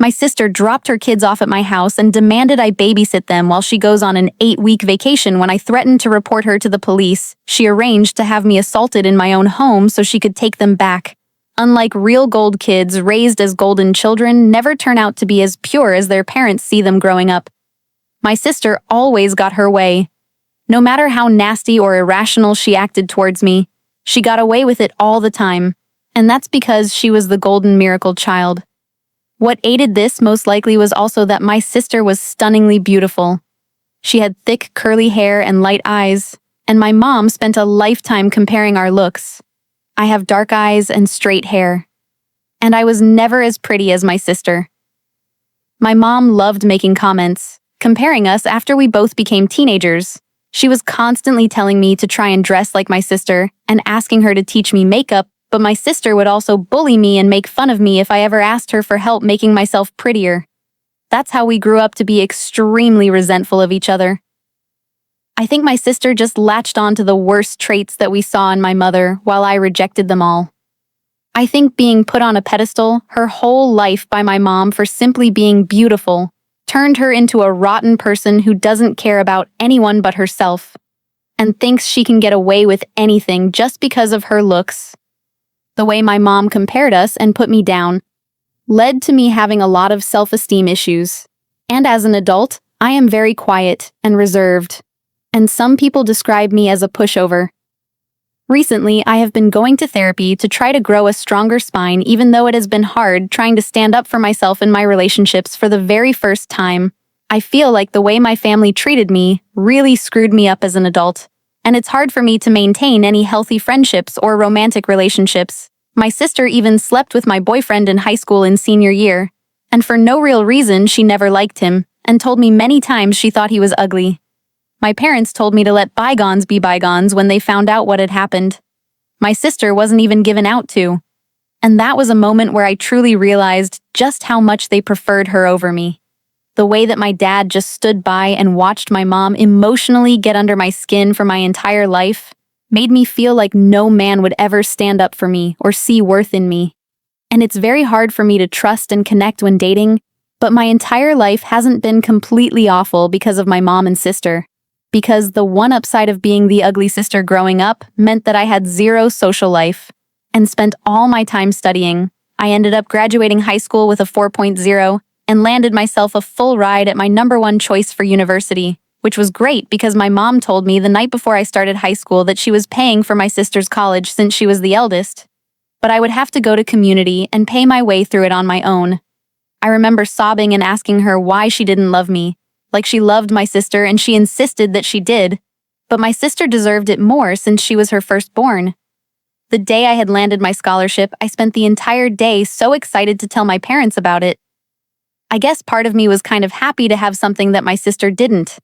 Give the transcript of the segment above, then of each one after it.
My sister dropped her kids off at my house and demanded I babysit them while she goes on an 8-week vacation. When I threatened to report her to the police, she arranged to have me assaulted in my own home so she could take them back. Unlike real gold kids raised as golden children never turn out to be as pure as their parents see them growing up. My sister always got her way. No matter how nasty or irrational she acted towards me, she got away with it all the time. And that's because she was the golden miracle child. What aided this most likely was also that my sister was stunningly beautiful. She had thick, curly hair and light eyes, and my mom spent a lifetime comparing our looks. I have dark eyes and straight hair. And I was never as pretty as my sister. My mom loved making comments, comparing us after we both became teenagers. She was constantly telling me to try and dress like my sister and asking her to teach me makeup, but my sister would also bully me and make fun of me if I ever asked her for help making myself prettier. That's how we grew up to be extremely resentful of each other. I think my sister just latched on to the worst traits that we saw in my mother while I rejected them all. I think being put on a pedestal her whole life by my mom for simply being beautiful turned her into a rotten person who doesn't care about anyone but herself and thinks she can get away with anything just because of her looks. The way my mom compared us and put me down led to me having a lot of self-esteem issues. And as an adult, I am very quiet and reserved, and some people describe me as a pushover. Recently, I have been going to therapy to try to grow a stronger spine, even though it has been hard trying to stand up for myself in my relationships for the very first time. I feel like the way my family treated me really screwed me up as an adult, and it's hard for me to maintain any healthy friendships or romantic relationships. My sister even slept with my boyfriend in high school in senior year, and for no real reason she never liked him, and told me many times she thought he was ugly. My parents told me to let bygones be bygones when they found out what had happened. My sister wasn't even given out to, and that was a moment where I truly realized just how much they preferred her over me. The way that my dad just stood by and watched my mom emotionally get under my skin for my entire life made me feel like no man would ever stand up for me or see worth in me. And it's very hard for me to trust and connect when dating, but my entire life hasn't been completely awful because of my mom and sister. Because the one upside of being the ugly sister growing up meant that I had zero social life and spent all my time studying. I ended up graduating high school with a 4.0 and landed myself a full ride at my #1 choice for university, which was great because my mom told me the night before I started high school that she was paying for my sister's college since she was the eldest. But I would have to go to community and pay my way through it on my own. I remember sobbing and asking her why she didn't love me, like she loved my sister and she insisted that she did. But my sister deserved it more since she was her firstborn. The day I had landed my scholarship, I spent the entire day so excited to tell my parents about it. I guess part of me was kind of happy to have something that my sister didn't.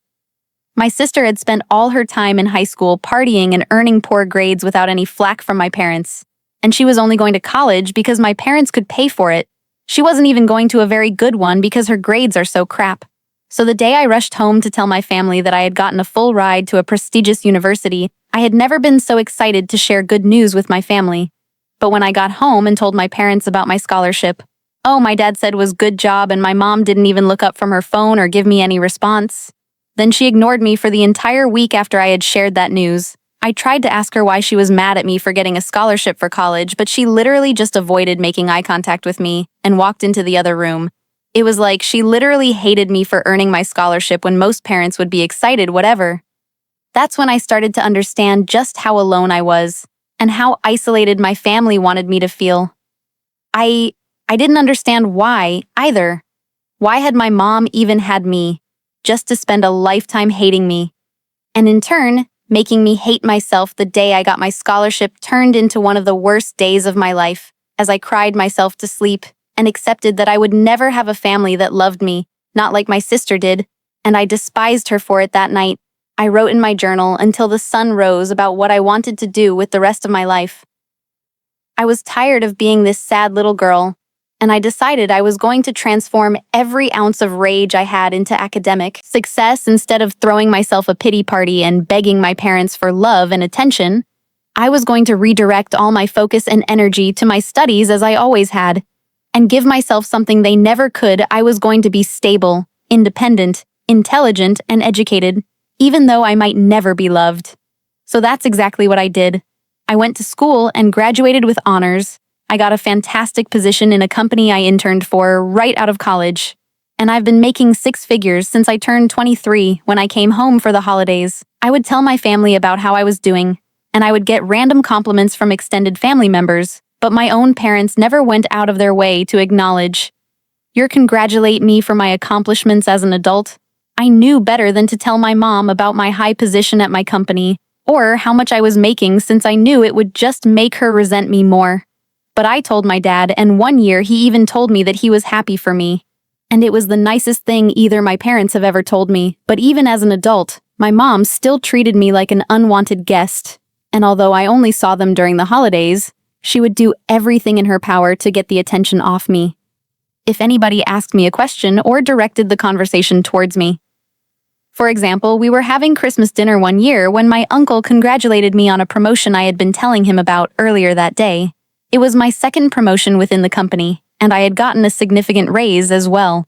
My sister had spent all her time in high school partying and earning poor grades without any flack from my parents. And she was only going to college because my parents could pay for it. She wasn't even going to a very good one because her grades are so crap. So the day I rushed home to tell my family that I had gotten a full ride to a prestigious university, I had never been so excited to share good news with my family. But when I got home and told my parents about my scholarship, oh, my dad said was good job and my mom didn't even look up from her phone or give me any response. Then she ignored me for the entire week after I had shared that news. I tried to ask her why she was mad at me for getting a scholarship for college, but she literally just avoided making eye contact with me and walked into the other room. It was like she literally hated me for earning my scholarship when most parents would be excited, whatever. That's when I started to understand just how alone I was and how isolated my family wanted me to feel. I didn't understand why either. Why had my mom even had me, just to spend a lifetime hating me? And in turn, making me hate myself the day I got my scholarship turned into one of the worst days of my life, as I cried myself to sleep and accepted that I would never have a family that loved me, not like my sister did, and I despised her for it that night. I wrote in my journal until the sun rose about what I wanted to do with the rest of my life. I was tired of being this sad little girl, and I decided I was going to transform every ounce of rage I had into academic success. Instead of throwing myself a pity party and begging my parents for love and attention, I was going to redirect all my focus and energy to my studies as I always had. and give myself something they never could. I was going to be stable, independent, intelligent, and educated, even though I might never be loved. So that's exactly what I did. I went to school and graduated with honors. I got a fantastic position in a company I interned for right out of college. And I've been making six figures since I turned 23 when I came home for the holidays. I would tell my family about how I was doing, and I would get random compliments from extended family members, but my own parents never went out of their way to acknowledge or congratulate me for my accomplishments as an adult. I knew better than to tell my mom about my high position at my company or how much I was making, since I knew it would just make her resent me more. But I told my dad, and one year he even told me that he was happy for me. And it was the nicest thing either my parents have ever told me. But even as an adult, my mom still treated me like an unwanted guest. And although I only saw them during the holidays, she would do everything in her power to get the attention off me. If anybody asked me a question or directed the conversation towards me. For example, we were having Christmas dinner one year when my uncle congratulated me on a promotion I had been telling him about earlier that day. It was my second promotion within the company, and I had gotten a significant raise as well.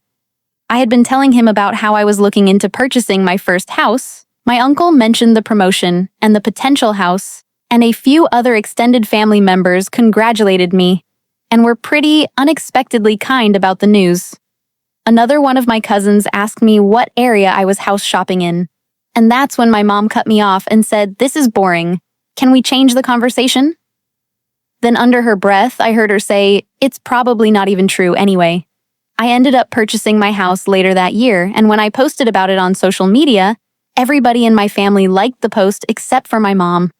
I had been telling him about how I was looking into purchasing my first house. My uncle mentioned the promotion and the potential house, and a few other extended family members congratulated me and were pretty unexpectedly kind about the news. Another one of my cousins asked me what area I was house shopping in, and that's when my mom cut me off and said, "This is boring. Can we change the conversation?" Then under her breath, I heard her say, "It's probably not even true anyway." I ended up purchasing my house later that year, and when I posted about it on social media, everybody in my family liked the post except for my mom.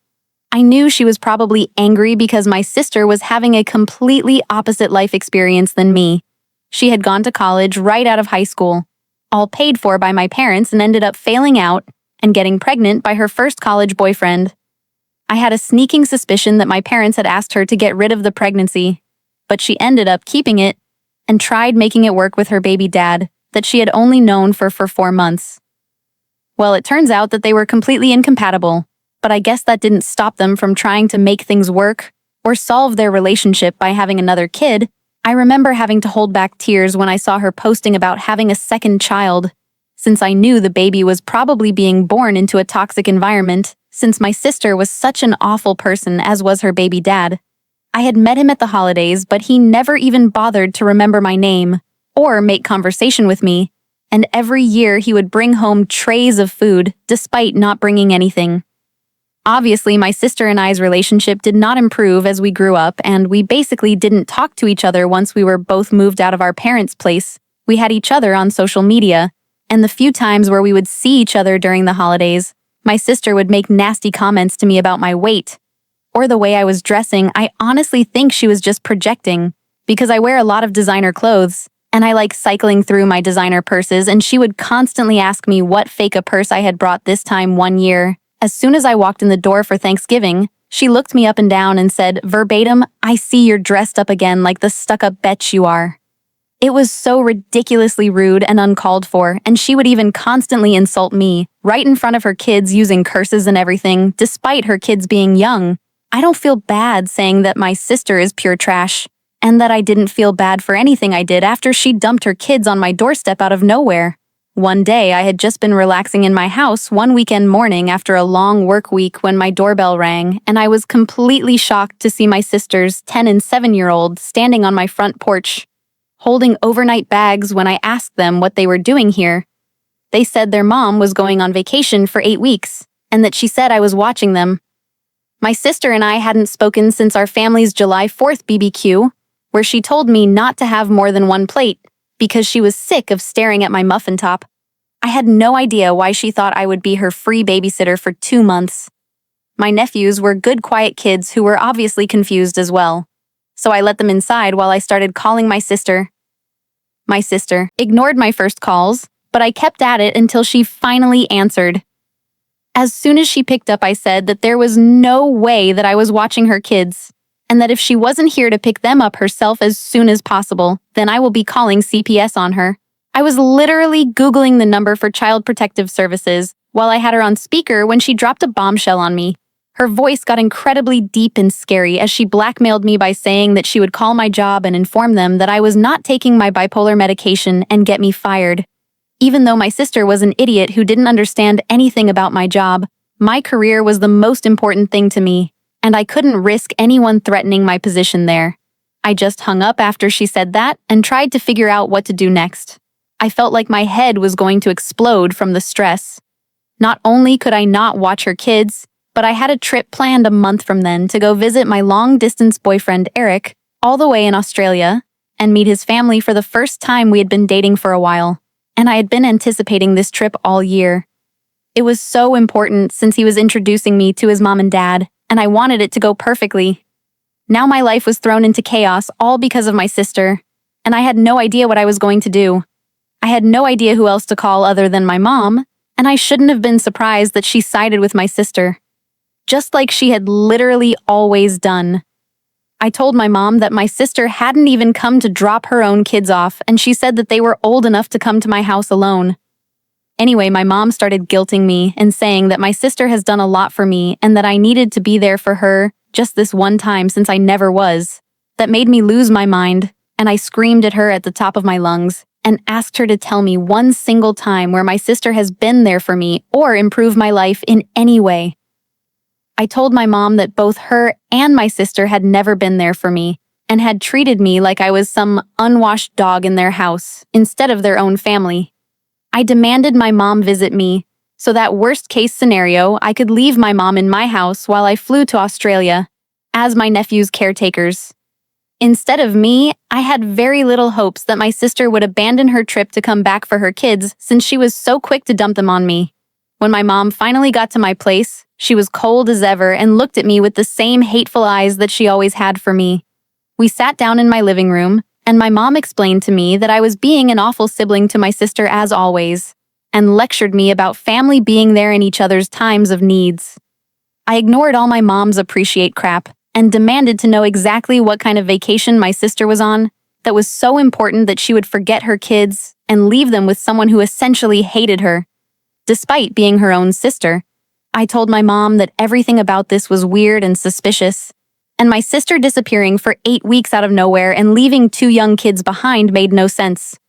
I knew she was probably angry because my sister was having a completely opposite life experience than me. She had gone to college right out of high school, all paid for by my parents, and ended up failing out and getting pregnant by her first college boyfriend. I had a sneaking suspicion that my parents had asked her to get rid of the pregnancy, but she ended up keeping it and tried making it work with her baby dad that she had only known for 4 months. Well, it turns out that they were completely incompatible, but I guess that didn't stop them from trying to make things work or solve their relationship by having another kid. I remember having to hold back tears when I saw her posting about having a second child, since I knew the baby was probably being born into a toxic environment, since my sister was such an awful person, as was her baby dad. I had met him at the holidays, but he never even bothered to remember my name or make conversation with me, and every year he would bring home trays of food despite not bringing anything. Obviously, my sister and I's relationship did not improve as we grew up, and we basically didn't talk to each other once we were both moved out of our parents' place. We had each other on social media, and the few times where we would see each other during the holidays, my sister would make nasty comments to me about my weight or the way I was dressing. I honestly think she was just projecting, because I wear a lot of designer clothes, and I like cycling through my designer purses, and she would constantly ask me what fake a purse I had brought this time one year. As soon as I walked in the door for Thanksgiving, she looked me up and down and said, verbatim, "I see you're dressed up again like the stuck-up bitch you are." It was so ridiculously rude and uncalled for, and she would even constantly insult me, right in front of her kids, using curses and everything, despite her kids being young. I don't feel bad saying that my sister is pure trash, and that I didn't feel bad for anything I did after she dumped her kids on my doorstep out of nowhere. One day, I had just been relaxing in my house one weekend morning after a long work week when my doorbell rang, and I was completely shocked to see my sister's 10- and 7-year-old standing on my front porch, holding overnight bags. When I asked them what they were doing here, they said their mom was going on vacation for 8 weeks, and that she said I was watching them. My sister and I hadn't spoken since our family's July 4th BBQ, where she told me not to have more than one plate because she was sick of staring at my muffin top. I had no idea why she thought I would be her free babysitter for 2 months. My nephews were good, quiet kids who were obviously confused as well, so I let them inside while I started calling my sister. My sister ignored my first calls, but I kept at it until she finally answered. As soon as she picked up, I said that there was no way that I was watching her kids, and that if she wasn't here to pick them up herself as soon as possible, then I will be calling CPS on her. I was literally Googling the number for Child Protective Services while I had her on speaker when she dropped a bombshell on me. Her voice got incredibly deep and scary as she blackmailed me by saying that she would call my job and inform them that I was not taking my bipolar medication and get me fired. Even though my sister was an idiot who didn't understand anything about my job, my career was the most important thing to me, and I couldn't risk anyone threatening my position there. I just hung up after she said that and tried to figure out what to do next. I felt like my head was going to explode from the stress. Not only could I not watch her kids, but I had a trip planned a month from then to go visit my long-distance boyfriend, Eric, all the way in Australia, and meet his family for the first time we had been dating for a while, and I had been anticipating this trip all year. It was so important since he was introducing me to his mom and dad, and I wanted it to go perfectly. Now my life was thrown into chaos all because of my sister, and I had no idea what I was going to do. I had no idea who else to call other than my mom, and I shouldn't have been surprised that she sided with my sister, just like she had literally always done. I told my mom that my sister hadn't even come to drop her own kids off, and she said that they were old enough to come to my house alone. Anyway, my mom started guilting me and saying that my sister has done a lot for me and that I needed to be there for her just this one time since I never was. That made me lose my mind, and I screamed at her at the top of my lungs and asked her to tell me one single time where my sister has been there for me or improved my life in any way. I told my mom that both her and my sister had never been there for me and had treated me like I was some unwashed dog in their house instead of their own family. I demanded my mom visit me, so that worst-case scenario, I could leave my mom in my house while I flew to Australia as my nephew's caretakers. Instead of me, I had very little hopes that my sister would abandon her trip to come back for her kids since she was so quick to dump them on me. When my mom finally got to my place, she was cold as ever and looked at me with the same hateful eyes that she always had for me. We sat down in my living room, and my mom explained to me that I was being an awful sibling to my sister as always, and lectured me about family being there in each other's times of needs. I ignored all my mom's appreciate crap and demanded to know exactly what kind of vacation my sister was on that was so important that she would forget her kids and leave them with someone who essentially hated her. Despite being her own sister, I told my mom that everything about this was weird and suspicious, and my sister disappearing for 8 weeks out of nowhere and leaving 2 young kids behind made no sense.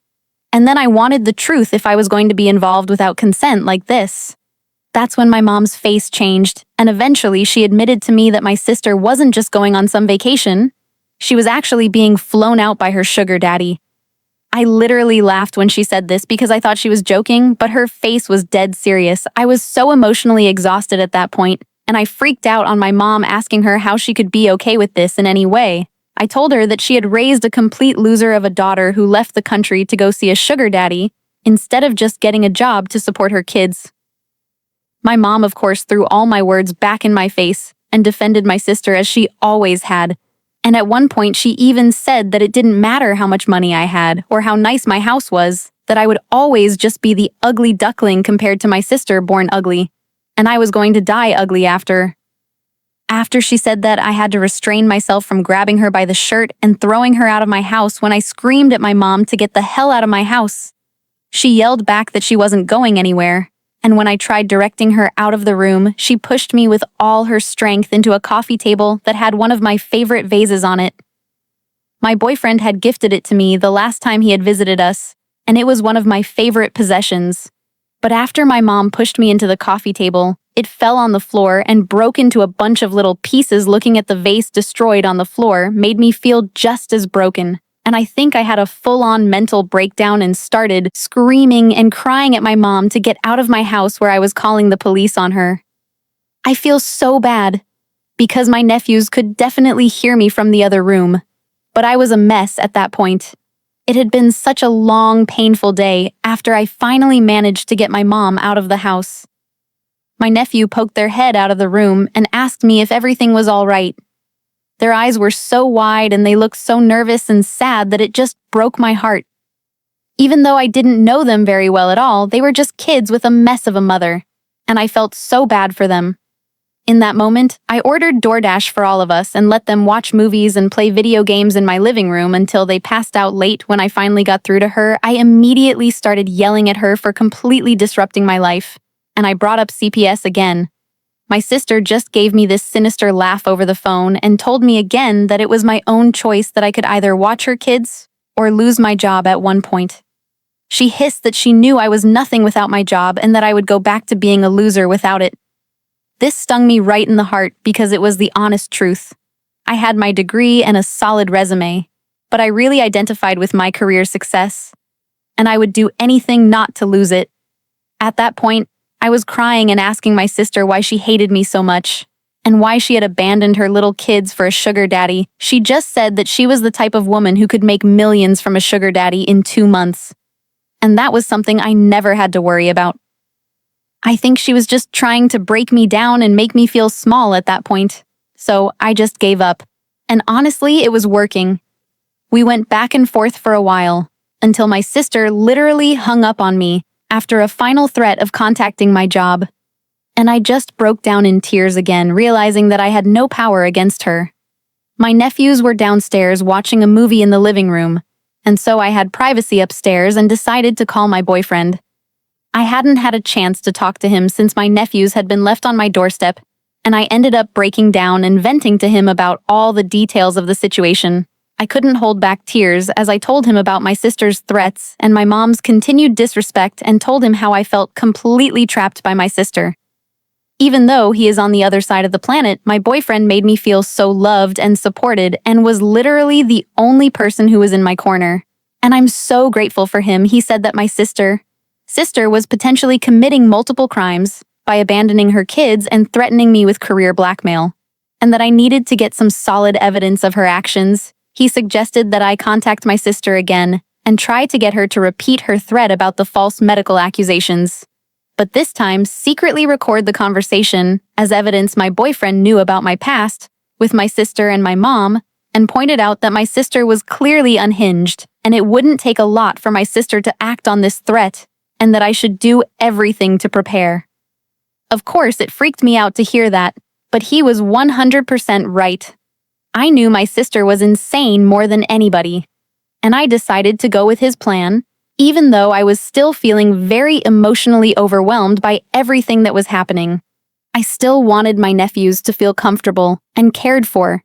And then I wanted the truth if I was going to be involved without consent like this. That's when my mom's face changed, and eventually she admitted to me that my sister wasn't just going on some vacation. She was actually being flown out by her sugar daddy. I literally laughed when she said this because I thought she was joking, but her face was dead serious. I was so emotionally exhausted at that point, and I freaked out on my mom asking her how she could be okay with this in any way. I told her that she had raised a complete loser of a daughter who left the country to go see a sugar daddy instead of just getting a job to support her kids. My mom, of course, threw all my words back in my face and defended my sister as she always had. And at one point, she even said that it didn't matter how much money I had or how nice my house was, that I would always just be the ugly duckling compared to my sister born ugly, and I was going to die ugly after. After she said that, I had to restrain myself from grabbing her by the shirt and throwing her out of my house when I screamed at my mom to get the hell out of my house. She yelled back that she wasn't going anywhere, and when I tried directing her out of the room, she pushed me with all her strength into a coffee table that had one of my favorite vases on it. My boyfriend had gifted it to me the last time he had visited us, and it was one of my favorite possessions. But after my mom pushed me into the coffee table, it fell on the floor and broke into a bunch of little pieces. Looking at the vase destroyed on the floor made me feel just as broken. And I think I had a full-on mental breakdown and started screaming and crying at my mom to get out of my house where I was calling the police on her. I feel so bad, because my nephews could definitely hear me from the other room, but I was a mess at that point. It had been such a long, painful day after I finally managed to get my mom out of the house. My nephew poked their head out of the room and asked me if everything was all right. Their eyes were so wide and they looked so nervous and sad that it just broke my heart. Even though I didn't know them very well at all, they were just kids with a mess of a mother, and I felt so bad for them. In that moment, I ordered DoorDash for all of us and let them watch movies and play video games in my living room until they passed out late. When I finally got through to her, I immediately started yelling at her for completely disrupting my life, and I brought up CPS again. My sister just gave me this sinister laugh over the phone and told me again that it was my own choice that I could either watch her kids or lose my job at one point. She hissed that she knew I was nothing without my job and that I would go back to being a loser without it. This stung me right in the heart because it was the honest truth. I had my degree and a solid resume, but I really identified with my career success, and I would do anything not to lose it. At that point, I was crying and asking my sister why she hated me so much, and why she had abandoned her little kids for a sugar daddy. She just said that she was the type of woman who could make millions from a sugar daddy in 2 months. And that was something I never had to worry about. I think she was just trying to break me down and make me feel small at that point. So I just gave up. And honestly, it was working. We went back and forth for a while, until my sister literally hung up on me after a final threat of contacting my job. And I just broke down in tears again, realizing that I had no power against her. My nephews were downstairs watching a movie in the living room, and so I had privacy upstairs and decided to call my boyfriend. I hadn't had a chance to talk to him since my nephews had been left on my doorstep, and I ended up breaking down and venting to him about all the details of the situation. I couldn't hold back tears as I told him about my sister's threats and my mom's continued disrespect and told him how I felt completely trapped by my sister. Even though he is on the other side of the planet, my boyfriend made me feel so loved and supported and was literally the only person who was in my corner. And I'm so grateful for him. He said that my sister was potentially committing multiple crimes by abandoning her kids and threatening me with career blackmail, and that I needed to get some solid evidence of her actions. He suggested that I contact my sister again and try to get her to repeat her threat about the false medical accusations. But this time, secretly record the conversation as evidence my boyfriend knew about my past with my sister and my mom, and pointed out that my sister was clearly unhinged, and it wouldn't take a lot for my sister to act on this threat, and that I should do everything to prepare. Of course, it freaked me out to hear that, but he was 100% right. I knew my sister was insane more than anybody, and I decided to go with his plan, even though I was still feeling very emotionally overwhelmed by everything that was happening. I still wanted my nephews to feel comfortable and cared for.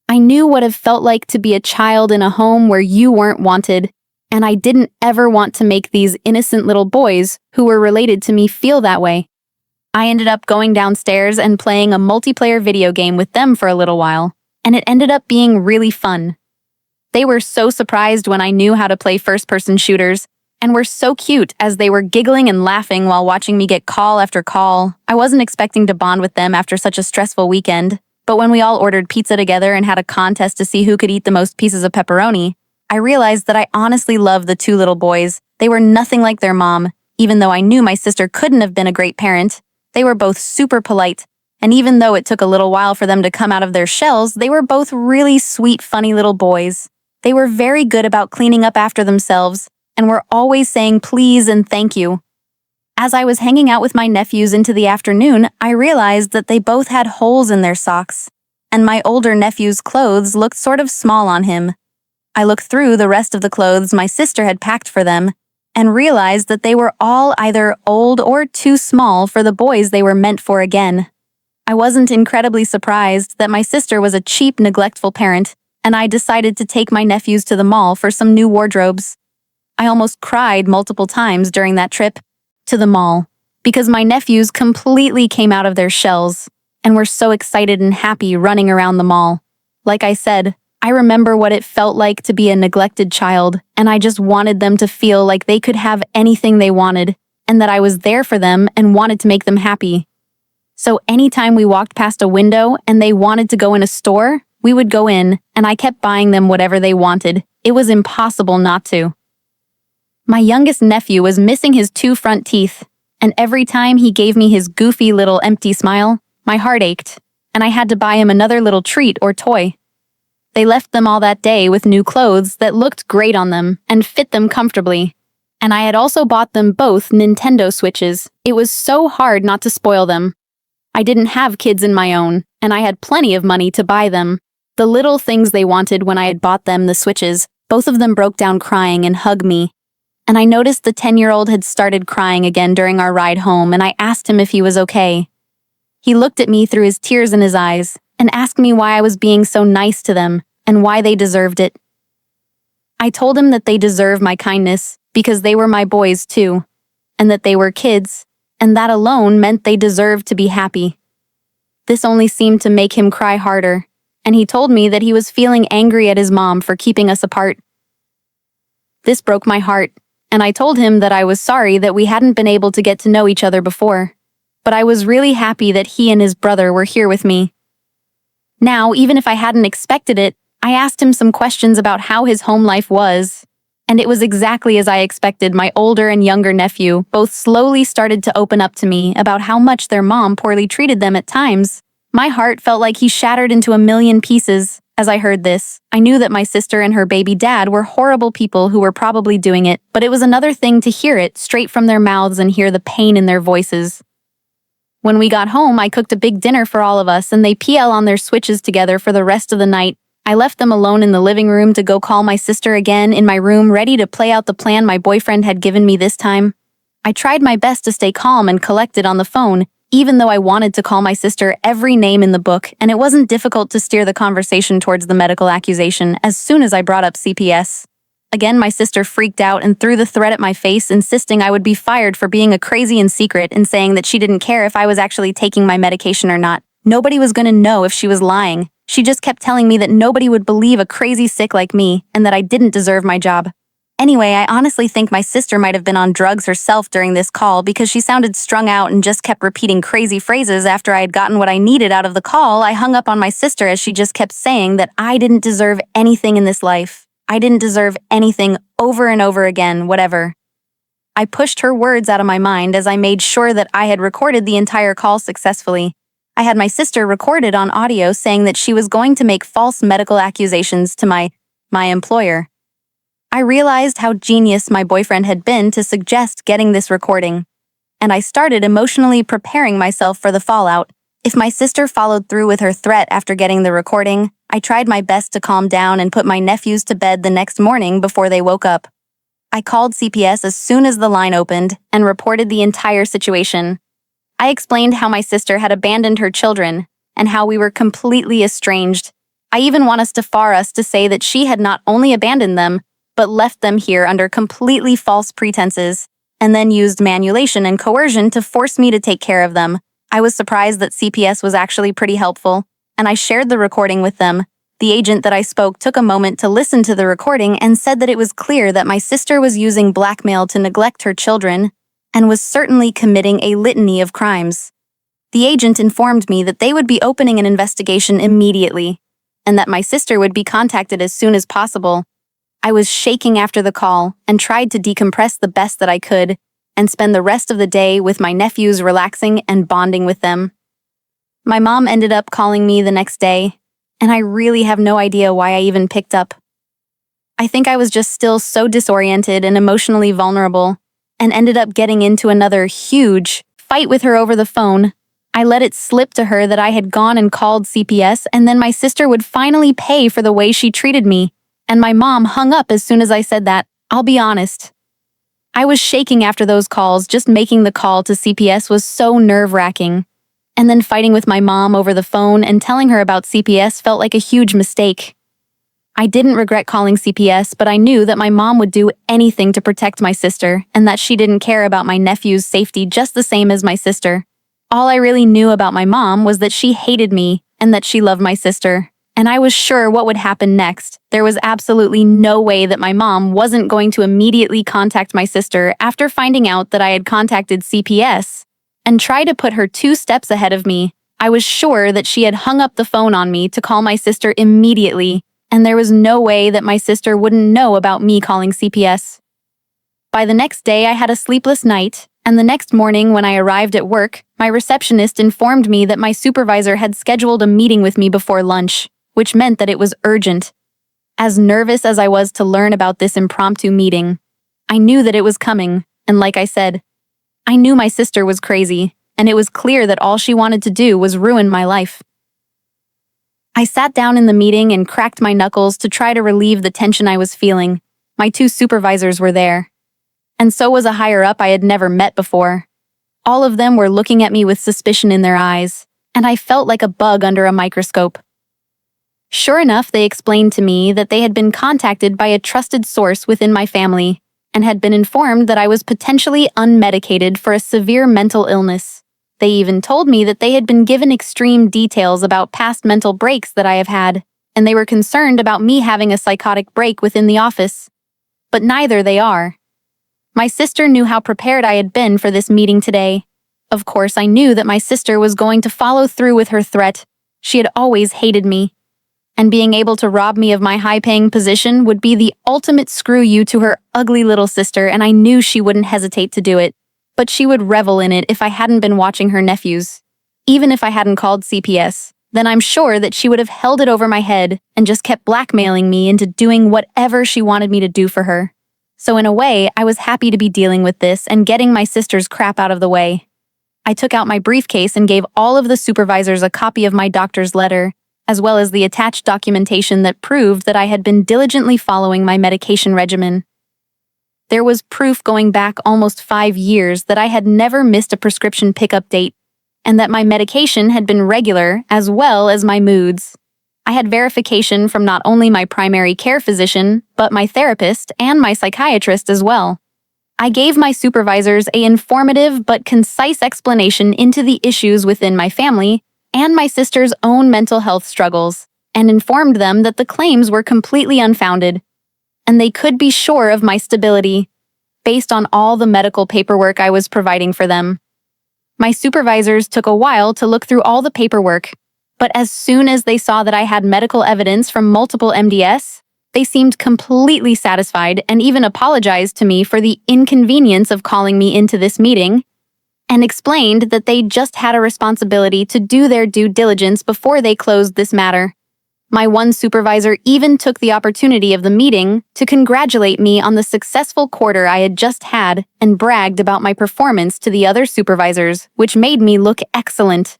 I knew what it felt like to be a child in a home where you weren't wanted, and I didn't ever want to make these innocent little boys who were related to me feel that way. I ended up going downstairs and playing a multiplayer video game with them for a little while, and it ended up being really fun. They were so surprised when I knew how to play first-person shooters, and were so cute as they were giggling and laughing while watching me get call after call. I wasn't expecting to bond with them after such a stressful weekend, but when we all ordered pizza together and had a contest to see who could eat the most pieces of pepperoni, I realized that I honestly loved the 2 little boys. They were nothing like their mom, even though I knew my sister couldn't have been a great parent. They were both super polite, and even though it took a little while for them to come out of their shells, they were both really sweet, funny little boys. They were very good about cleaning up after themselves, and were always saying please and thank you. As I was hanging out with my nephews into the afternoon, I realized that they both had holes in their socks, and my older nephew's clothes looked sort of small on him. I looked through the rest of the clothes my sister had packed for them, and realized that they were all either old or too small for the boys they were meant for again. I wasn't incredibly surprised that my sister was a cheap, neglectful parent, and I decided to take my nephews to the mall for some new wardrobes. I almost cried multiple times during that trip to the mall, because my nephews completely came out of their shells and were so excited and happy running around the mall. Like I said, I remember what it felt like to be a neglected child, and I just wanted them to feel like they could have anything they wanted, and that I was there for them and wanted to make them happy. So anytime we walked past a window and they wanted to go in a store, we would go in, and I kept buying them whatever they wanted. It was impossible not to. My youngest nephew was missing his 2 front teeth, and every time he gave me his goofy little empty smile, my heart ached, and I had to buy him another little treat or toy. They left them all that day with new clothes that looked great on them and fit them comfortably. And I had also bought them both Nintendo Switches. It was so hard not to spoil them. I didn't have kids in my own, and I had plenty of money to buy them. The little things they wanted when I had bought them the Switches, both of them broke down crying and hugged me. And I noticed the 10-year-old had started crying again during our ride home, and I asked him if he was okay. He looked at me through his tears in his eyes and asked me why I was being so nice to them and why they deserved it. I told him that they deserve my kindness because they were my boys too, and that they were kids, and that alone meant they deserved to be happy. This only seemed to make him cry harder, and he told me that he was feeling angry at his mom for keeping us apart. This broke my heart, and I told him that I was sorry that we hadn't been able to get to know each other before, but I was really happy that he and his brother were here with me. Now, even if I hadn't expected it, I asked him some questions about how his home life was, and it was exactly as I expected. My older and younger nephew both slowly started to open up to me about how much their mom poorly treated them at times. My heart felt like he shattered into a million pieces. As I heard this, I knew that my sister and her baby dad were horrible people who were probably doing it, but it was another thing to hear it straight from their mouths and hear the pain in their voices. When we got home, I cooked a big dinner for all of us, and they PL on their switches together for the rest of the night. I left them alone in the living room to go call my sister again in my room, ready to play out the plan my boyfriend had given me this time. I tried my best to stay calm and collected on the phone, even though I wanted to call my sister every name in the book, and it wasn't difficult to steer the conversation towards the medical accusation as soon as I brought up CPS. Again, my sister freaked out and threw the threat at my face, insisting I would be fired for being a crazy in secret and saying that she didn't care if I was actually taking my medication or not. Nobody was going to know if she was lying. She just kept telling me that nobody would believe a crazy sick like me and that I didn't deserve my job. Anyway, I honestly think my sister might have been on drugs herself during this call because she sounded strung out and just kept repeating crazy phrases. After I had gotten what I needed out of the call, I hung up on my sister as she just kept saying that I didn't deserve anything in this life. I didn't deserve anything over and over again, whatever. I pushed her words out of my mind as I made sure that I had recorded the entire call successfully. I had my sister recorded on audio saying that she was going to make false medical accusations to my employer. I realized how genius my boyfriend had been to suggest getting this recording, and I started emotionally preparing myself for the fallout. If my sister followed through with her threat after getting the recording, I tried my best to calm down and put my nephews to bed the next morning before they woke up. I called CPS as soon as the line opened and reported the entire situation. I explained how my sister had abandoned her children and how we were completely estranged. I even want us to say that she had not only abandoned them, but left them here under completely false pretenses, and then used manipulation and coercion to force me to take care of them. I was surprised that CPS was actually pretty helpful, and I shared the recording with them. The agent that I spoke took a moment to listen to the recording and said that it was clear that my sister was using blackmail to neglect her children and was certainly committing a litany of crimes. The agent informed me that they would be opening an investigation immediately, and that my sister would be contacted as soon as possible. I was shaking after the call and tried to decompress the best that I could and spend the rest of the day with my nephews, relaxing and bonding with them. My mom ended up calling me the next day, and I really have no idea why I even picked up. I think I was just still so disoriented and emotionally vulnerable, and ended up getting into another huge fight with her over the phone. I let it slip to her that I had gone and called CPS, and then my sister would finally pay for the way she treated me, and my mom hung up as soon as I said that. I'll be honest. I was shaking after those calls. Just making the call to CPS was so nerve-wracking. And then fighting with my mom over the phone and telling her about CPS felt like a huge mistake. I didn't regret calling CPS, but I knew that my mom would do anything to protect my sister and that she didn't care about my nephew's safety just the same as my sister. All I really knew about my mom was that she hated me and that she loved my sister. And I was sure what would happen next. There was absolutely no way that my mom wasn't going to immediately contact my sister after finding out that I had contacted CPS and try to put her 2 steps ahead of me. I was sure that she had hung up the phone on me to call my sister immediately, and there was no way that my sister wouldn't know about me calling CPS. By the next day, I had a sleepless night, and the next morning when I arrived at work, my receptionist informed me that my supervisor had scheduled a meeting with me before lunch, which meant that it was urgent. As nervous as I was to learn about this impromptu meeting, I knew that it was coming, and like I said, I knew my sister was crazy, and it was clear that all she wanted to do was ruin my life. I sat down in the meeting and cracked my knuckles to try to relieve the tension I was feeling. My 2 supervisors were there, and so was a higher-up I had never met before. All of them were looking at me with suspicion in their eyes, and I felt like a bug under a microscope. Sure enough, they explained to me that they had been contacted by a trusted source within my family and had been informed that I was potentially unmedicated for a severe mental illness. They even told me that they had been given extreme details about past mental breaks that I have had, and they were concerned about me having a psychotic break within the office. But neither they are. My sister knew how prepared I had been for this meeting today. Of course, I knew that my sister was going to follow through with her threat. She had always hated me. And being able to rob me of my high-paying position would be the ultimate screw you to her ugly little sister, and I knew she wouldn't hesitate to do it. But she would revel in it if I hadn't been watching her nephews. Even if I hadn't called CPS, then I'm sure that she would have held it over my head and just kept blackmailing me into doing whatever she wanted me to do for her. So in a way, I was happy to be dealing with this and getting my sister's crap out of the way. I took out my briefcase and gave all of the supervisors a copy of my doctor's letter, as well as the attached documentation that proved that I had been diligently following my medication regimen. There was proof going back almost 5 years that I had never missed a prescription pickup date, and that my medication had been regular as well as my moods. I had verification from not only my primary care physician, but my therapist and my psychiatrist as well. I gave my supervisors an informative but concise explanation into the issues within my family and my sister's own mental health struggles, and informed them that the claims were completely unfounded, and they could be sure of my stability, based on all the medical paperwork I was providing for them. My supervisors took a while to look through all the paperwork, but as soon as they saw that I had medical evidence from multiple MDS, they seemed completely satisfied and even apologized to me for the inconvenience of calling me into this meeting, and explained that they just had a responsibility to do their due diligence before they closed this matter. My one supervisor even took the opportunity of the meeting to congratulate me on the successful quarter I had just had and bragged about my performance to the other supervisors, which made me look excellent.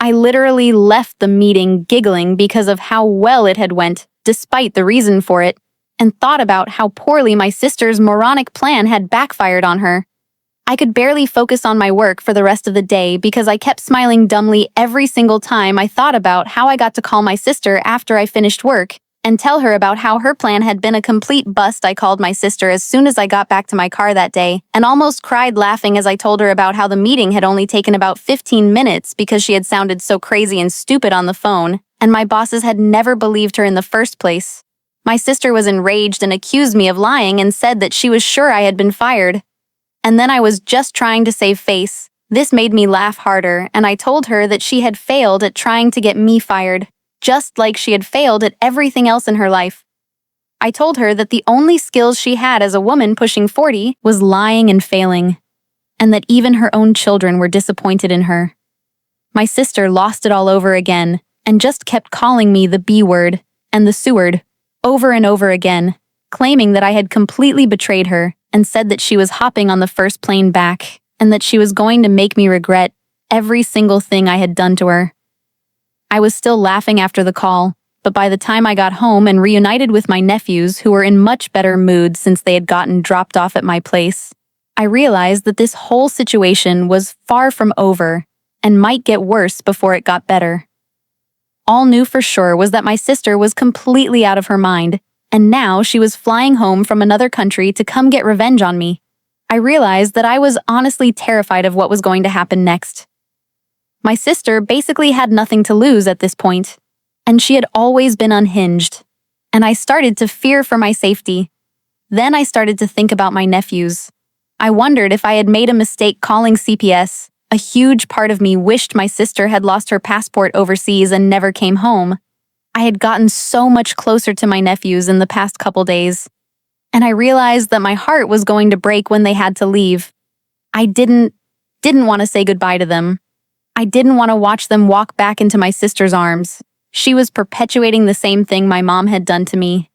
I literally left the meeting giggling because of how well it had went, despite the reason for it, and thought about how poorly my sister's moronic plan had backfired on her. I could barely focus on my work for the rest of the day because I kept smiling dumbly every single time I thought about how I got to call my sister after I finished work and tell her about how her plan had been a complete bust. I called my sister as soon as I got back to my car that day and almost cried laughing as I told her about how the meeting had only taken about 15 minutes because she had sounded so crazy and stupid on the phone, and my bosses had never believed her in the first place. My sister was enraged and accused me of lying and said that she was sure I had been fired. And then I was just trying to save face. This made me laugh harder, and I told her that she had failed at trying to get me fired, just like she had failed at everything else in her life. I told her that the only skills she had as a woman pushing 40 was lying and failing, and that even her own children were disappointed in her. My sister lost it all over again, and just kept calling me the B word and the Seward over and over again, claiming that I had completely betrayed her and said that she was hopping on the first plane back and that she was going to make me regret every single thing I had done to her. I was still laughing after the call, but by the time I got home and reunited with my nephews, who were in much better mood since they had gotten dropped off at my place, I realized that this whole situation was far from over and might get worse before it got better. All knew for sure was that my sister was completely out of her mind, and now she was flying home from another country to come get revenge on me. I realized that I was honestly terrified of what was going to happen next. My sister basically had nothing to lose at this point, and she had always been unhinged, and I started to fear for my safety. Then I started to think about my nephews. I wondered if I had made a mistake calling CPS. A huge part of me wished my sister had lost her passport overseas and never came home. I had gotten so much closer to my nephews in the past couple days, and I realized that my heart was going to break when they had to leave. I didn't want to say goodbye to them. I didn't want to watch them walk back into my sister's arms. She was perpetuating the same thing my mom had done to me,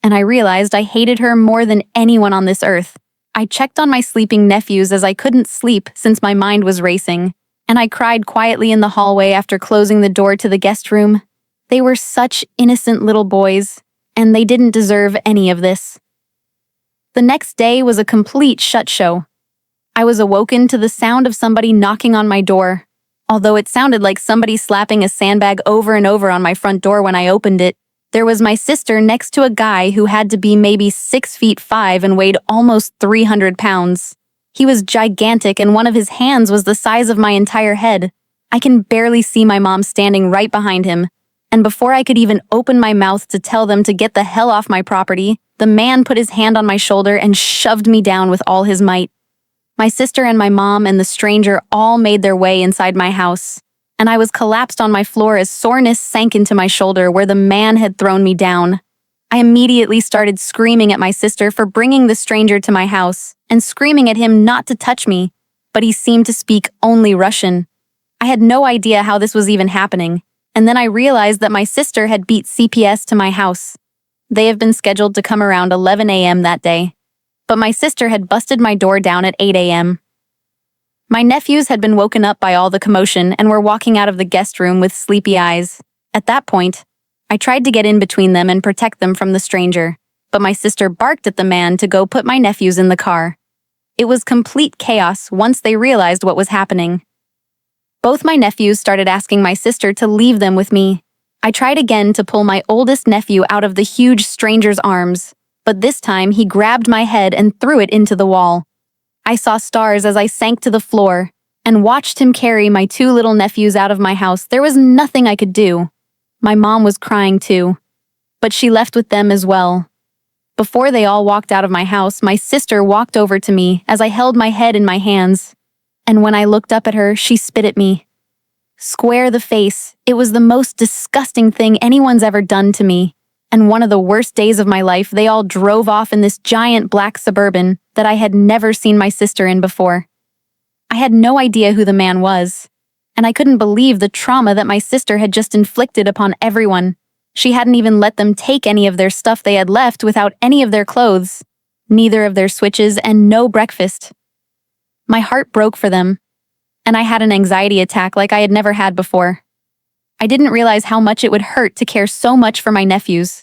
and I realized I hated her more than anyone on this earth. I checked on my sleeping nephews as I couldn't sleep since my mind was racing, and I cried quietly in the hallway after closing the door to the guest room. They were such innocent little boys, and they didn't deserve any of this. The next day was a complete shit show. I was awoken to the sound of somebody knocking on my door. Although it sounded like somebody slapping a sandbag over and over on my front door when I opened it, there was my sister next to a guy who had to be maybe 6'5" and weighed almost 300 pounds. He was gigantic and one of his hands was the size of my entire head. I can barely see my mom standing right behind him. And before I could even open my mouth to tell them to get the hell off my property, the man put his hand on my shoulder and shoved me down with all his might. My sister and my mom and the stranger all made their way inside my house, and I was collapsed on my floor as soreness sank into my shoulder where the man had thrown me down. I immediately started screaming at my sister for bringing the stranger to my house and screaming at him not to touch me, but he seemed to speak only Russian. I had no idea how this was even happening, and then I realized that my sister had beat CPS to my house. They have been scheduled to come around 11 a.m. that day, but my sister had busted my door down at 8 a.m. My nephews had been woken up by all the commotion and were walking out of the guest room with sleepy eyes. At that point, I tried to get in between them and protect them from the stranger, but my sister barked at the man to go put my nephews in the car. It was complete chaos once they realized what was happening. Both my nephews started asking my sister to leave them with me. I tried again to pull my oldest nephew out of the huge stranger's arms, but this time he grabbed my head and threw it into the wall. I saw stars as I sank to the floor and watched him carry my two little nephews out of my house. There was nothing I could do. My mom was crying too, but she left with them as well. Before they all walked out of my house, my sister walked over to me as I held my head in my hands, and when I looked up at her, she spit at me. Square the face. It was the most disgusting thing anyone's ever done to me. And one of the worst days of my life, they all drove off in this giant black Suburban that I had never seen my sister in before. I had no idea who the man was, and I couldn't believe the trauma that my sister had just inflicted upon everyone. She hadn't even let them take any of their stuff they had left without any of their clothes, neither of their switches, and no breakfast. My heart broke for them, and I had an anxiety attack like I had never had before. I didn't realize how much it would hurt to care so much for my nephews.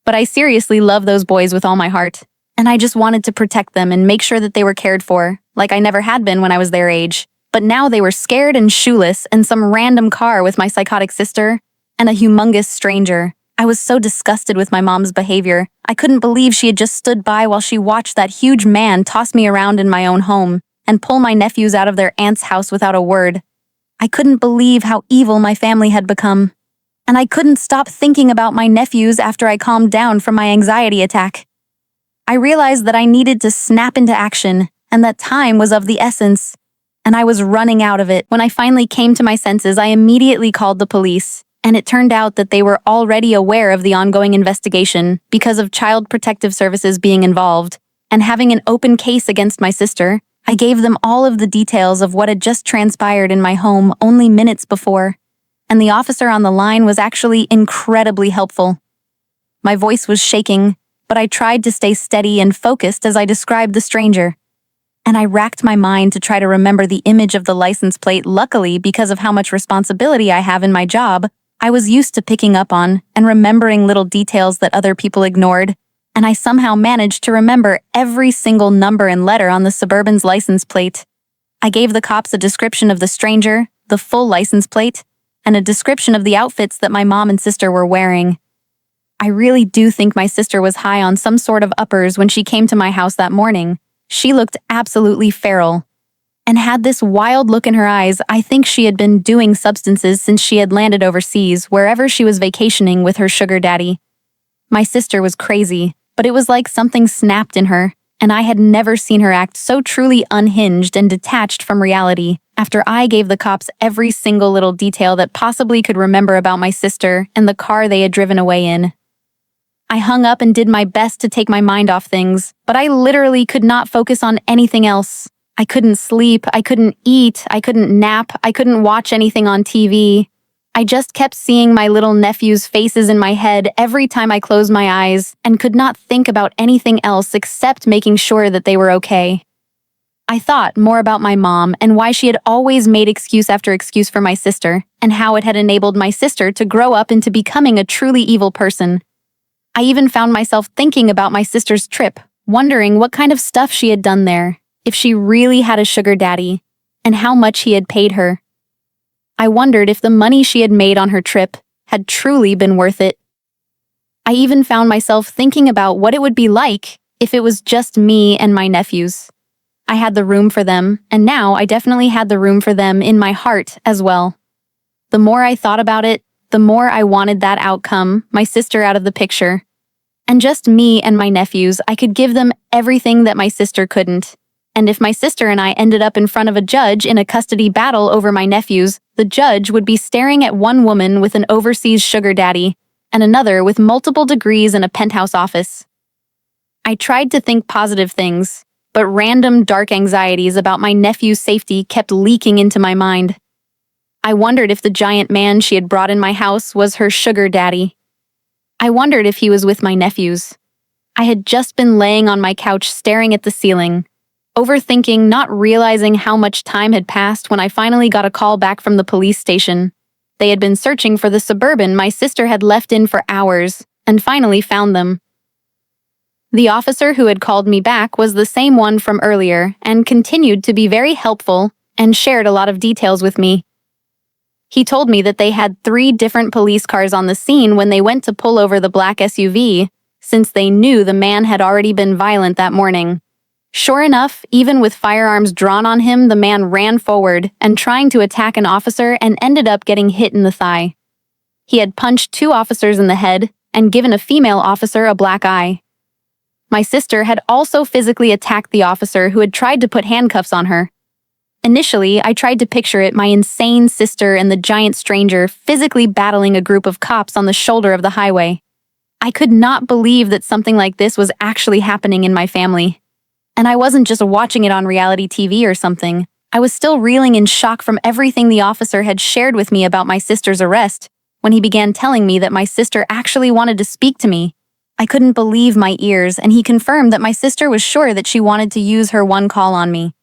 But I seriously love those boys with all my heart, and I just wanted to protect them and make sure that they were cared for, like I never had been when I was their age. But now they were scared and shoeless in some random car with my psychotic sister and a humongous stranger. I was so disgusted with my mom's behavior. I couldn't believe she had just stood by while she watched that huge man toss me around in my own home and pull my nephews out of their aunt's house without a word. I couldn't believe how evil my family had become. And I couldn't stop thinking about my nephews after I calmed down from my anxiety attack. I realized that I needed to snap into action and that time was of the essence. And I was running out of it. When I finally came to my senses, I immediately called the police. And it turned out that they were already aware of the ongoing investigation because of Child Protective Services being involved and having an open case against my sister. I gave them all of the details of what had just transpired in my home only minutes before, and the officer on the line was actually incredibly helpful. My voice was shaking, but I tried to stay steady and focused as I described the stranger. And I racked my mind to try to remember the image of the license plate. Luckily, because of how much responsibility I have in my job, I was used to picking up on and remembering little details that other people ignored, and I somehow managed to remember every single number and letter on the Suburban's license plate. I gave the cops a description of the stranger, the full license plate, and a description of the outfits that my mom and sister were wearing. I really do think my sister was high on some sort of uppers when she came to my house that morning. She looked absolutely feral and had this wild look in her eyes. I think she had been doing substances since she had landed overseas, wherever she was vacationing with her sugar daddy. My sister was crazy, but it was like something snapped in her, and I had never seen her act so truly unhinged and detached from reality after I gave the cops every single little detail that possibly could remember about my sister and the car they had driven away in. I hung up and did my best to take my mind off things, but I literally could not focus on anything else. I couldn't sleep, I couldn't eat, I couldn't nap, I couldn't watch anything on TV. I just kept seeing my little nephews' faces in my head every time I closed my eyes and could not think about anything else except making sure that they were okay. I thought more about my mom and why she had always made excuse after excuse for my sister and how it had enabled my sister to grow up into becoming a truly evil person. I even found myself thinking about my sister's trip, wondering what kind of stuff she had done there, if she really had a sugar daddy, and how much he had paid her. I wondered if the money she had made on her trip had truly been worth it. I even found myself thinking about what it would be like if it was just me and my nephews. I had the room for them, and now I definitely had the room for them in my heart as well. The more I thought about it, the more I wanted that outcome, my sister out of the picture. And just me and my nephews, I could give them everything that my sister couldn't. And if my sister and I ended up in front of a judge in a custody battle over my nephews, the judge would be staring at one woman with an overseas sugar daddy and another with multiple degrees and a penthouse office. I tried to think positive things, but random dark anxieties about my nephew's safety kept leaking into my mind. I wondered if the giant man she had brought in my house was her sugar daddy. I wondered if he was with my nephews. I had just been laying on my couch staring at the ceiling, overthinking, not realizing how much time had passed when I finally got a call back from the police station. They had been searching for the Suburban my sister had left in for hours, and finally found them. The officer who had called me back was the same one from earlier and continued to be very helpful and shared a lot of details with me. He told me that they had 3 different police cars on the scene when they went to pull over the black SUV, since they knew the man had already been violent that morning. Sure enough, even with firearms drawn on him, the man ran forward and trying to attack an officer and ended up getting hit in the thigh. He had punched 2 officers in the head and given a female officer a black eye. My sister had also physically attacked the officer who had tried to put handcuffs on her. Initially, I tried to picture it, my insane sister and the giant stranger physically battling a group of cops on the shoulder of the highway. I could not believe that something like this was actually happening in my family. And I wasn't just watching it on reality TV or something. I was still reeling in shock from everything the officer had shared with me about my sister's arrest when he began telling me that my sister actually wanted to speak to me. I couldn't believe my ears, and he confirmed that my sister was sure that she wanted to use her one call on me.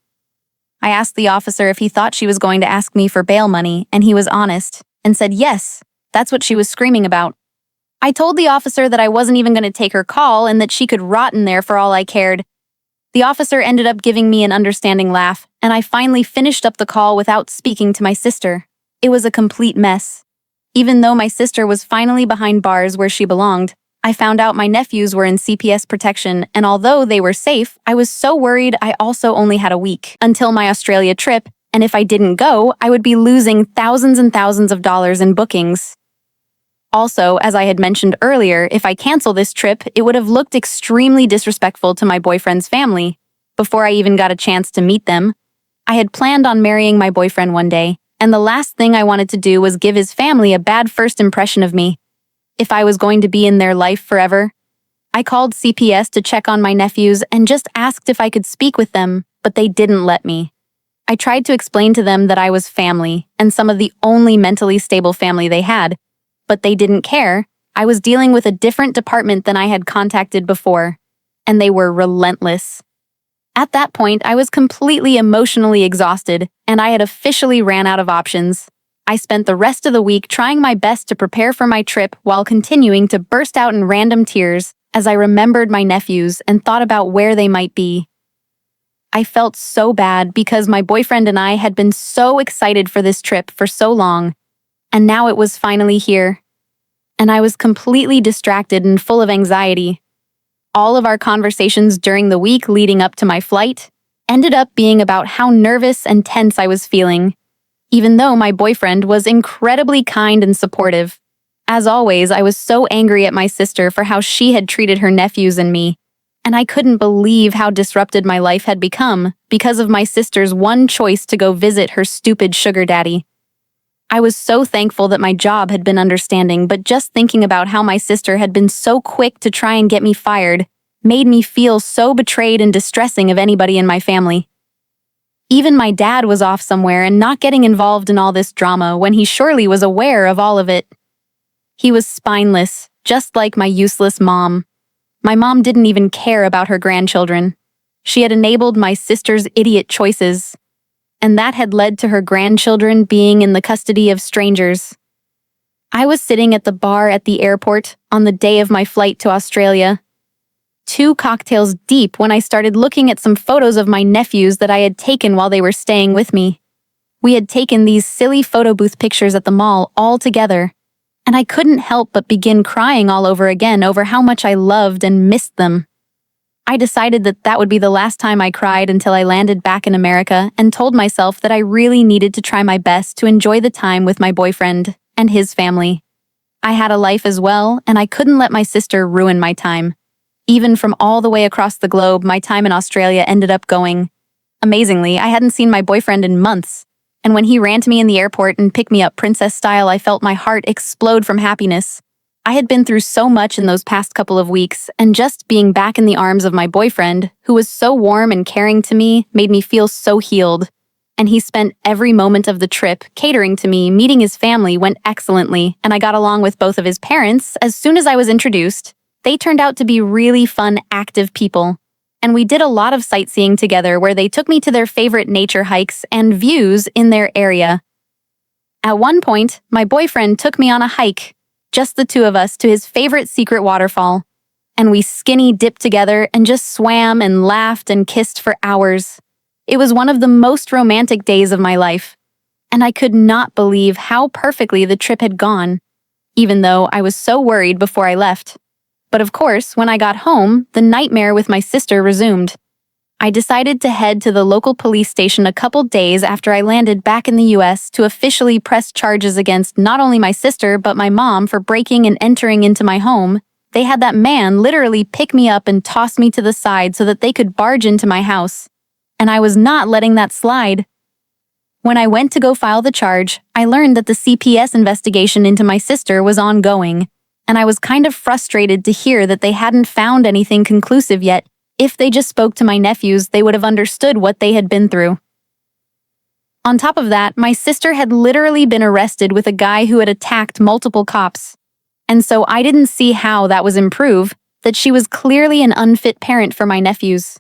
I asked the officer if he thought she was going to ask me for bail money, and he was honest and said yes, that's what she was screaming about. I told the officer that I wasn't even going to take her call and that she could rot in there for all I cared. The officer ended up giving me an understanding laugh, and I finally finished up the call without speaking to my sister. It was a complete mess. Even though my sister was finally behind bars where she belonged, I found out my nephews were in CPS protection, and although they were safe, I was so worried I also only had a week until my Australia trip, and if I didn't go, I would be losing thousands and thousands of dollars in bookings. Also, as I had mentioned earlier, if I cancel this trip, it would have looked extremely disrespectful to my boyfriend's family. Before I even got a chance to meet them, I had planned on marrying my boyfriend one day, and the last thing I wanted to do was give his family a bad first impression of me. If I was going to be in their life forever, I called CPS to check on my nephews and just asked if I could speak with them, but they didn't let me. I tried to explain to them that I was family and some of the only mentally stable family they had, but they didn't care. I was dealing with a different department than I had contacted before, and they were relentless. At that point, I was completely emotionally exhausted, and I had officially ran out of options. I spent the rest of the week trying my best to prepare for my trip while continuing to burst out in random tears as I remembered my nephews and thought about where they might be. I felt so bad because my boyfriend and I had been so excited for this trip for so long, and now it was finally here. And I was completely distracted and full of anxiety. All of our conversations during the week leading up to my flight ended up being about how nervous and tense I was feeling, even though my boyfriend was incredibly kind and supportive. As always, I was so angry at my sister for how she had treated her nephews and me, and I couldn't believe how disrupted my life had become because of my sister's one choice to go visit her stupid sugar daddy. I was so thankful that my job had been understanding, but just thinking about how my sister had been so quick to try and get me fired made me feel so betrayed and distressing of anybody in my family. Even my dad was off somewhere and not getting involved in all this drama when he surely was aware of all of it. He was spineless, just like my useless mom. My mom didn't even care about her grandchildren. She had enabled my sister's idiot choices, and that had led to her grandchildren being in the custody of strangers. I was sitting at the bar at the airport on the day of my flight to Australia, 2 cocktails deep when I started looking at some photos of my nephews that I had taken while they were staying with me. We had taken these silly photo booth pictures at the mall all together, and I couldn't help but begin crying all over again over how much I loved and missed them. I decided that that would be the last time I cried until I landed back in America and told myself that I really needed to try my best to enjoy the time with my boyfriend and his family. I had a life as well, and I couldn't let my sister ruin my time. Even from all the way across the globe, my time in Australia ended up going. Amazingly, I hadn't seen my boyfriend in months, and when he ran to me in the airport and picked me up princess style, I felt my heart explode from happiness. I had been through so much in those past couple of weeks, and just being back in the arms of my boyfriend, who was so warm and caring to me, made me feel so healed. And he spent every moment of the trip catering to me. Meeting his family went excellently, and I got along with both of his parents. As soon as I was introduced, they turned out to be really fun, active people. And we did a lot of sightseeing together where they took me to their favorite nature hikes and views in their area. At one point, my boyfriend took me on a hike, just the two of us, to his favorite secret waterfall. And we skinny dipped together and just swam and laughed and kissed for hours. It was one of the most romantic days of my life, and I could not believe how perfectly the trip had gone, even though I was so worried before I left. But of course, when I got home, the nightmare with my sister resumed. I decided to head to the local police station a couple days after I landed back in the US to officially press charges against not only my sister but my mom for breaking and entering into my home. They had that man literally pick me up and toss me to the side so that they could barge into my house. And I was not letting that slide. When I went to go file the charge, I learned that the CPS investigation into my sister was ongoing, and I was kind of frustrated to hear that they hadn't found anything conclusive yet. If they just spoke to my nephews, they would have understood what they had been through. On top of that, my sister had literally been arrested with a guy who had attacked multiple cops. And so I didn't see how that was improve, that she was clearly an unfit parent for my nephews.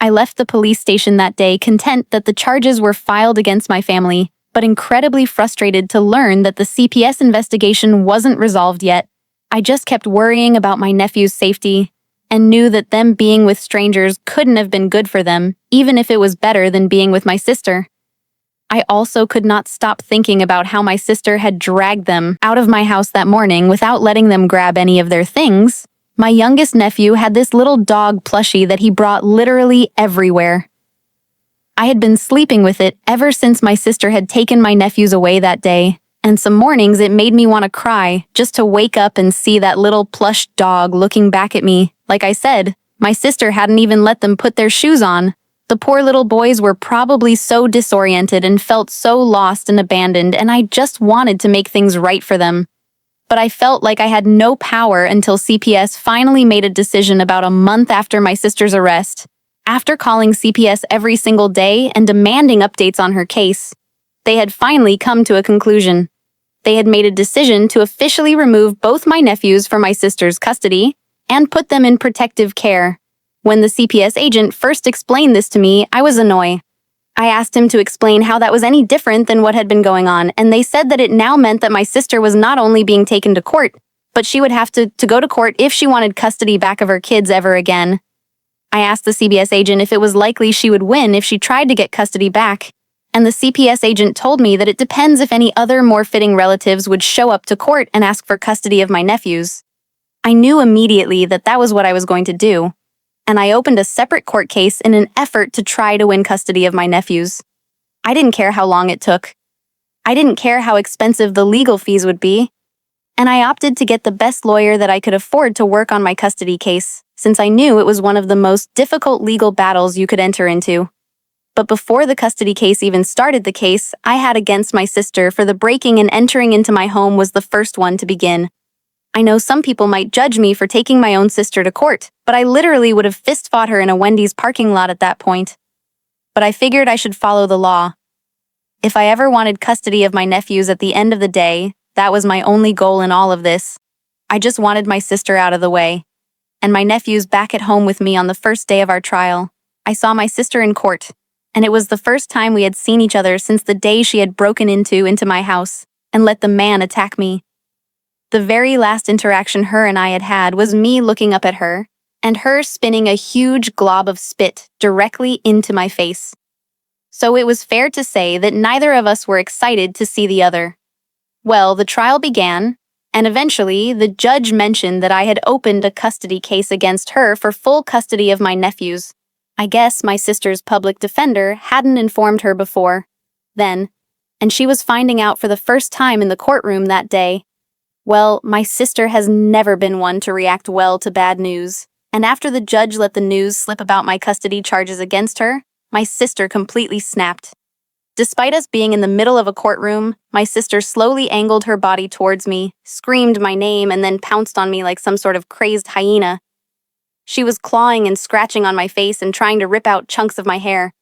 I left the police station that day content that the charges were filed against my family, but incredibly frustrated to learn that the CPS investigation wasn't resolved yet. I just kept worrying about my nephew's safety and knew that them being with strangers couldn't have been good for them, even if it was better than being with my sister. I also could not stop thinking about how my sister had dragged them out of my house that morning without letting them grab any of their things. My youngest nephew had this little dog plushie that he brought literally everywhere. I had been sleeping with it ever since my sister had taken my nephews away that day, and some mornings it made me want to cry just to wake up and see that little plush dog looking back at me. Like I said, my sister hadn't even let them put their shoes on. The poor little boys were probably so disoriented and felt so lost and abandoned, and I just wanted to make things right for them. But I felt like I had no power until CPS finally made a decision about a month after my sister's arrest. After calling CPS every single day and demanding updates on her case, they had finally come to a conclusion. They had made a decision to officially remove both my nephews from my sister's custody and put them in protective care. When the CPS agent first explained this to me, I was annoyed. I asked him to explain how that was any different than what had been going on, and they said that it now meant that my sister was not only being taken to court, but she would have to go to court if she wanted custody back of her kids ever again. I asked the CPS agent if it was likely she would win if she tried to get custody back, and the CPS agent told me that it depends if any other more fitting relatives would show up to court and ask for custody of my nephews. I knew immediately that that was what I was going to do, and I opened a separate court case in an effort to try to win custody of my nephews. I didn't care how long it took. I didn't care how expensive the legal fees would be, and I opted to get the best lawyer that I could afford to work on my custody case, since I knew it was one of the most difficult legal battles you could enter into. But before the custody case even started, the case I had against my sister for the breaking and entering into my home was the first one to begin. I know some people might judge me for taking my own sister to court, but I literally would have fist-fought her in a Wendy's parking lot at that point. But I figured I should follow the law. If I ever wanted custody of my nephews at the end of the day, that was my only goal in all of this. I just wanted my sister out of the way, and my nephews back at home with me on the first day of our trial. I saw my sister in court, and it was the first time we had seen each other since the day she had broken into my house and let the man attack me. The very last interaction her and I had had was me looking up at her, and her spinning a huge glob of spit directly into my face. So it was fair to say that neither of us were excited to see the other. Well, the trial began, and eventually the judge mentioned that I had opened a custody case against her for full custody of my nephews. I guess my sister's public defender hadn't informed her before then, and she was finding out for the first time in the courtroom that day. Well, my sister has never been one to react well to bad news, and after the judge let the news slip about my custody charges against her, my sister completely snapped. Despite us being in the middle of a courtroom, my sister slowly angled her body towards me, screamed my name, and then pounced on me like some sort of crazed hyena. She was clawing and scratching on my face and trying to rip out chunks of my hair.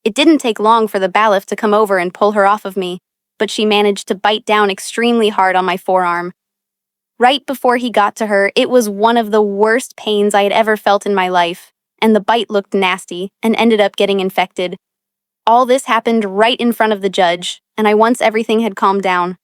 It didn't take long for the bailiff to come over and pull her off of me, but she managed to bite down extremely hard on my forearm. Right before he got to her, it was one of the worst pains I had ever felt in my life, and the bite looked nasty and ended up getting infected. All this happened right in front of the judge, and once everything had calmed down,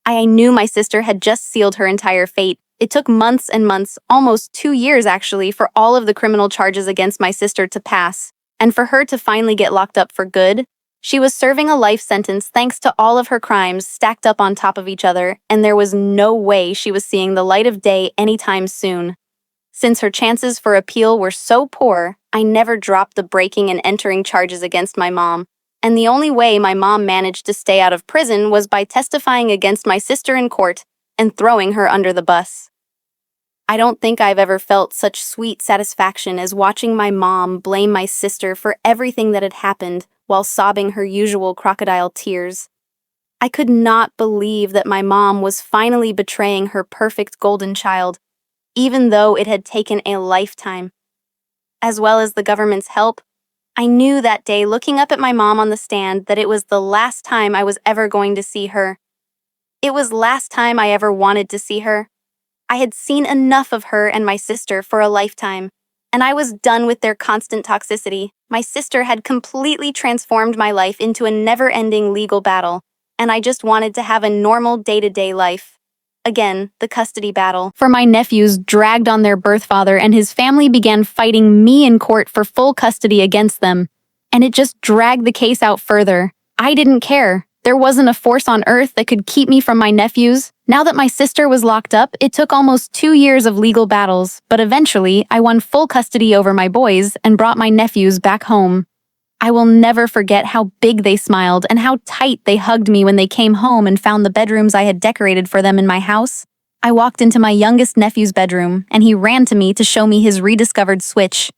I knew my sister had just sealed her entire fate. It took months and months, almost 2 years actually, for all of the criminal charges against my sister to pass, and for her to finally get locked up for good. She was serving a life sentence thanks to all of her crimes stacked up on top of each other, and there was no way she was seeing the light of day anytime soon. Since her chances for appeal were so poor, I never dropped the breaking and entering charges against my mom, and the only way my mom managed to stay out of prison was by testifying against my sister in court and throwing her under the bus. I don't think I've ever felt such sweet satisfaction as watching my mom blame my sister for everything that had happened while sobbing her usual crocodile tears. I could not believe that my mom was finally betraying her perfect golden child, even though it had taken a lifetime. As well as the government's help, I knew that day looking up at my mom on the stand that it was the last time I was ever going to see her. It was last time I ever wanted to see her. I had seen enough of her and my sister for a lifetime, and I was done with their constant toxicity. My sister had completely transformed my life into a never-ending legal battle, and I just wanted to have a normal day-to-day life. Again, the custody battle for my nephews dragged on their birth father, and his family began fighting me in court for full custody against them, and it just dragged the case out further. I didn't care. There wasn't a force on earth that could keep me from my nephews. Now that my sister was locked up, it took almost 2 years of legal battles, but eventually I won full custody over my boys and brought my nephews back home. I will never forget how big they smiled and how tight they hugged me when they came home and found the bedrooms I had decorated for them in my house. I walked into my youngest nephew's bedroom, and he ran to me to show me his rediscovered Switch.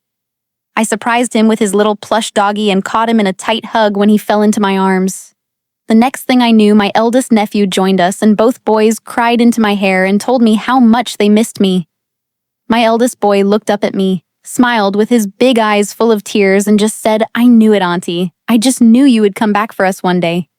I surprised him with his little plush doggy and caught him in a tight hug when he fell into my arms. The next thing I knew, my eldest nephew joined us, and both boys cried into my hair and told me how much they missed me. My eldest boy looked up at me, smiled with his big eyes full of tears, and just said, "I knew it, Auntie. I just knew you would come back for us one day."